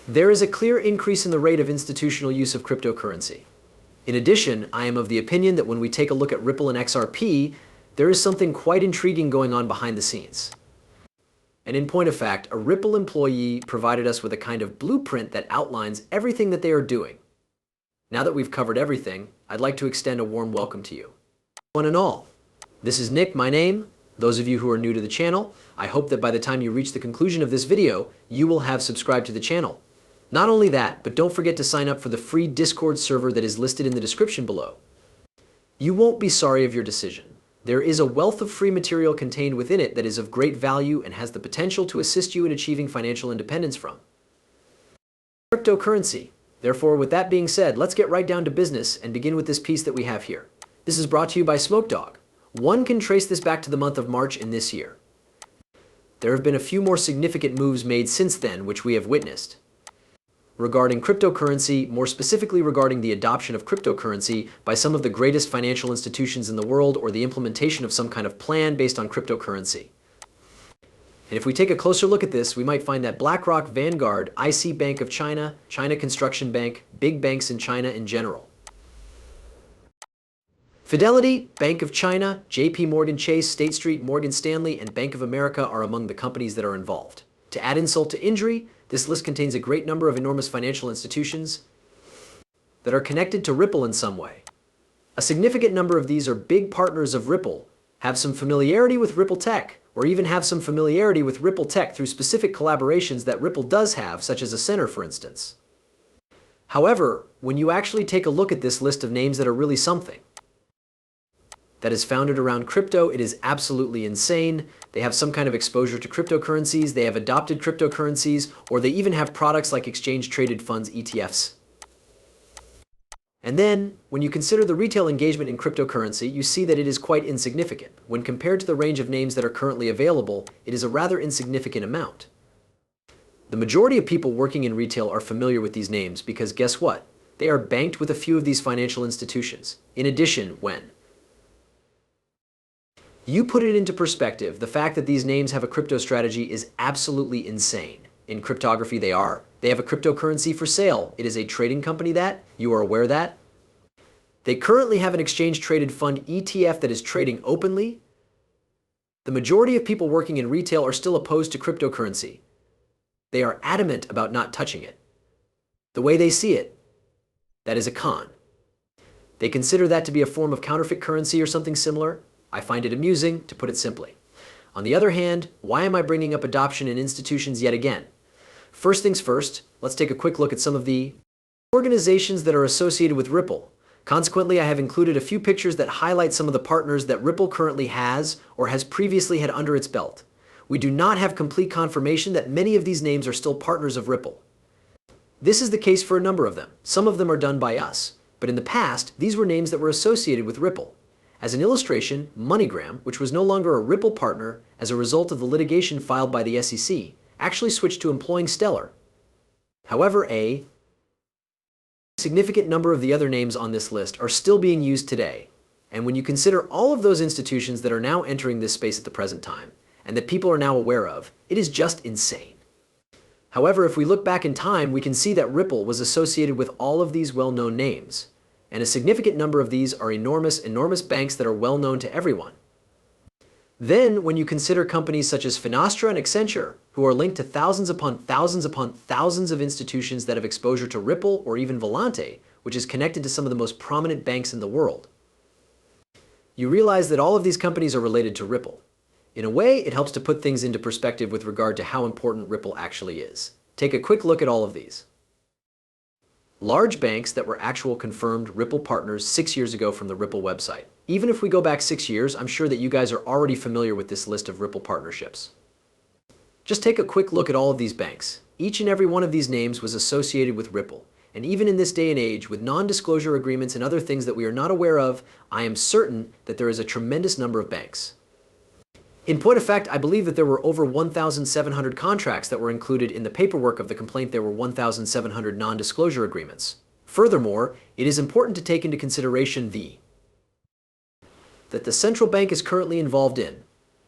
There is a clear increase in the rate of institutional use of cryptocurrency. In addition, I am of the opinion that when we take a look at Ripple and XRP, there is something quite intriguing going on behind the scenes. And in point of fact, a Ripple employee provided us with a kind of blueprint that outlines everything that they are doing. Now that we've covered everything, I'd like to extend a warm welcome to you. One and all, this is Nick, my name. Those of you who are new to the channel, I hope that by the time you reach the conclusion of this video, you will have subscribed to the channel. Not only that, but don't forget to sign up for the free Discord server that is listed in the description below. You won't be sorry of your decision. There is a wealth of free material contained within it that is of great value and has the potential to assist you in achieving financial independence from cryptocurrency. Therefore, with that being said, let's get right down to business and begin with this piece that we have here. This is brought to you by Smoke Dog. One can trace this back to the month of March in this year. There have been a few more significant moves made since then, which we have witnessed. Regarding cryptocurrency, more specifically regarding the adoption of cryptocurrency by some of the greatest financial institutions in the world or the implementation of some kind of plan based on cryptocurrency. And if we take a closer look at this, we might find that BlackRock, Vanguard, IC Bank of China, China Construction Bank, big banks in China in general. Fidelity, Bank of China, JP Morgan Chase, State Street, Morgan Stanley, and Bank of America are among the companies that are involved. To add insult to injury, this list contains a great number of enormous financial institutions that are connected to Ripple in some way. A significant number of these are big partners of Ripple, have some familiarity with Ripple Tech, or even have some familiarity with Ripple Tech through specific collaborations that Ripple does have, such as a center, for instance. However, when you actually take a look at this list of names that are really something, that is founded around crypto, it is absolutely insane. They have some kind of exposure to cryptocurrencies, they have adopted cryptocurrencies, or they even have products like exchange-traded funds, ETFs. And then, when you consider the retail engagement in cryptocurrency, you see that it is quite insignificant. When compared to the range of names that are currently available, it is a rather insignificant amount. The majority of people working in retail are familiar with these names because guess what? They are banked with a few of these financial institutions. In addition, when you put it into perspective, the fact that these names have a crypto strategy is absolutely insane. In cryptography, they are. They have a cryptocurrency for sale. It is a trading company that, you are aware that. They currently have an exchange-traded fund ETF that is trading openly. The majority of people working in retail are still opposed to cryptocurrency. They are adamant about not touching it. The way they see it, that is a con. They consider that to be a form of counterfeit currency or something similar. I find it amusing, to put it simply. On the other hand, why am I bringing up adoption in institutions yet again? First things first, let's take a quick look at some of the organizations that are associated with Ripple. Consequently, I have included a few pictures that highlight some of the partners that Ripple currently has or has previously had under its belt. We do not have complete confirmation that many of these names are still partners of Ripple. This is the case for a number of them. Some of them are done by us, but in the past, these were names that were associated with Ripple. As an illustration, MoneyGram, which was no longer a Ripple partner as a result of the litigation filed by the SEC, actually switched to employing Stellar. However, a significant number of the other names on this list are still being used today. And when you consider all of those institutions that are now entering this space at the present time, and that people are now aware of, it is just insane. However, if we look back in time, we can see that Ripple was associated with all of these well-known names. And a significant number of these are enormous banks that are well known to everyone. Then, when you consider companies such as Finastra and Accenture, who are linked to thousands upon thousands of institutions that have exposure to Ripple or even Volante, which is connected to some of the most prominent banks in the world, you realize that all of these companies are related to Ripple. In a way, it helps to put things into perspective with regard to how important Ripple actually is. Take a quick look at all of these. Large banks that were actual confirmed Ripple partners 6 years ago from the Ripple website. Even if we go back 6 years, I'm sure that you guys are already familiar with this list of Ripple partnerships. Just take a quick look at all of these banks. Each and every one of these names was associated with Ripple. And even in this day and age, with non-disclosure agreements and other things that we are not aware of, I am certain that there is a tremendous number of banks. In point of fact, I believe that there were over 1,700 contracts that were included in the paperwork of the complaint. There were 1,700 non-disclosure agreements. Furthermore, it is important to take into consideration that the central bank is currently involved in.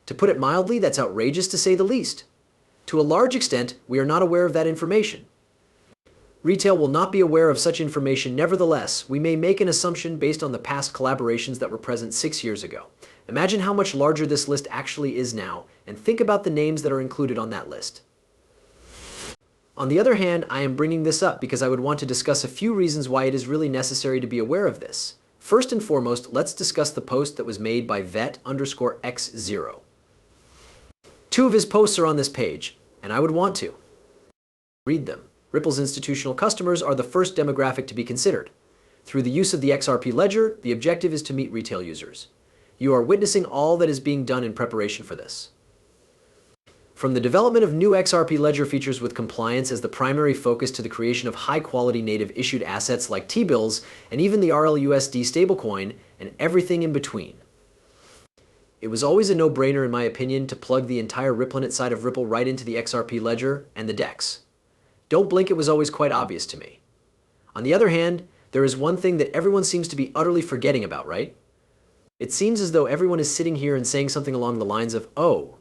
To put it mildly, that's outrageous to say the least. To a large extent, we are not aware of that information. Retail will not be aware of such information. Nevertheless, we may make an assumption based on the past collaborations that were present 6 years ago. Imagine how much larger this list actually is now, and think about the names that are included on that list. On the other hand, I am bringing this up because I would want to discuss a few reasons why it is really necessary to be aware of this. First and foremost, let's discuss the post that was made by vet_x0. 2 of his posts are on this page, and I would want to read them. Ripple's institutional customers are the first demographic to be considered. Through the use of the XRP ledger, the objective is to meet retail users. You are witnessing all that is being done in preparation for this. From the development of new XRP ledger features with compliance as the primary focus to the creation of high-quality native issued assets like T-bills and even the RLUSD stablecoin and everything in between. It was always a no-brainer in my opinion to plug the entire RippleNet side of Ripple right into the XRP ledger and the DEX. Don't blink, it was always quite obvious to me. On the other hand, there is one thing that everyone seems to be utterly forgetting about, right? It seems as though everyone is sitting here and saying something along the lines of, oh,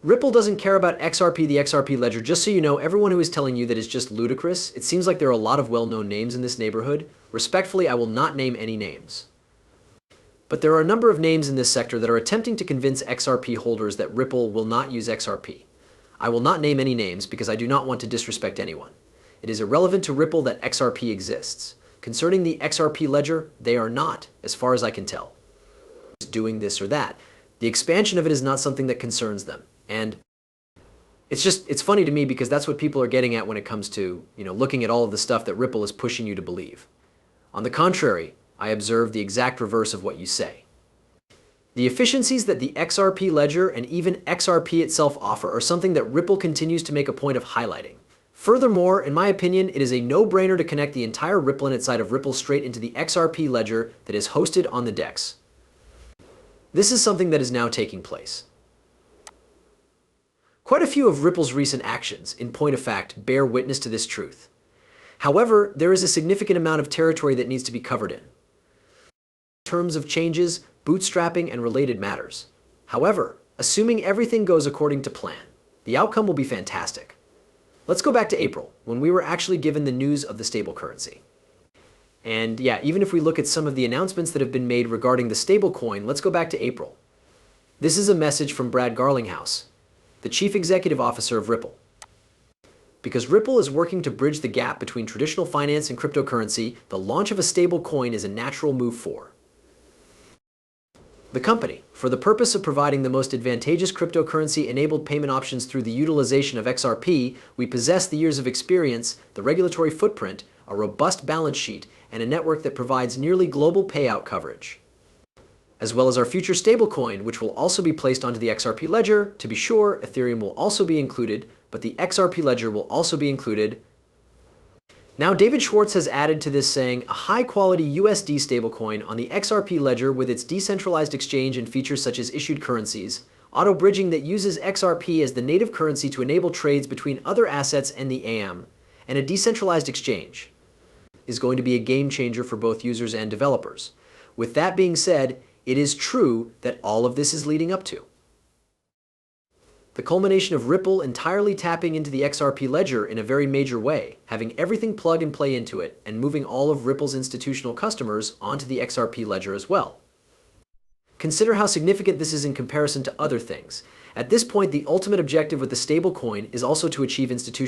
Ripple doesn't care about XRP, the XRP ledger. Just so you know, everyone who is telling you that is just ludicrous. It seems like there are a lot of well-known names in this neighborhood. Respectfully, I will not name any names. But there are a number of names in this sector that are attempting to convince XRP holders that Ripple will not use XRP. I will not name any names because I do not want to disrespect anyone. It is irrelevant to Ripple that XRP exists. Concerning the XRP ledger, they are not, as far as I can tell, doing this or that. The expansion of it is not something that concerns them. And it's funny to me because that's what people are getting at when it comes to, looking at all of the stuff that Ripple is pushing you to believe. On the contrary, I observe the exact reverse of what you say. The efficiencies that the XRP ledger and even XRP itself offer are something that Ripple continues to make a point of highlighting. Furthermore, in my opinion, it is a no-brainer to connect the entire RippleNet side of Ripple straight into the XRP ledger that is hosted on the DEX. This is something that is now taking place. Quite a few of Ripple's recent actions, in point of fact, bear witness to this truth. However, there is a significant amount of territory that needs to be covered in terms of changes, bootstrapping, and related matters. However, assuming everything goes according to plan, the outcome will be fantastic. Let's go back to April, when we were actually given the news of the stable currency. And yeah, even if we look at some of the announcements that have been made regarding the stablecoin, let's go back to April. This is a message from Brad Garlinghouse, the Chief Executive Officer of Ripple. Because Ripple is working to bridge the gap between traditional finance and cryptocurrency, the launch of a stablecoin is a natural move for the company. For the purpose of providing the most advantageous cryptocurrency-enabled payment options through the utilization of XRP, we possess the years of experience, the regulatory footprint, a robust balance sheet, and a network that provides nearly global payout coverage. As well as our future stablecoin, which will also be placed onto the XRP ledger. To be sure, Ethereum will also be included, but the XRP ledger will also be included. Now, David Schwartz has added to this saying, a high-quality USD stablecoin on the XRP ledger with its decentralized exchange and features such as issued currencies, auto-bridging that uses XRP as the native currency to enable trades between other assets and the AM, and a decentralized exchange, is going to be a game changer for both users and developers. With that being said, it is true that all of this is leading up to the culmination of Ripple entirely tapping into the XRP ledger in a very major way, having everything plug and play into it, and moving all of Ripple's institutional customers onto the XRP ledger as well. Consider how significant this is in comparison to other things. At this point, the ultimate objective with the stablecoin is also to achieve institutional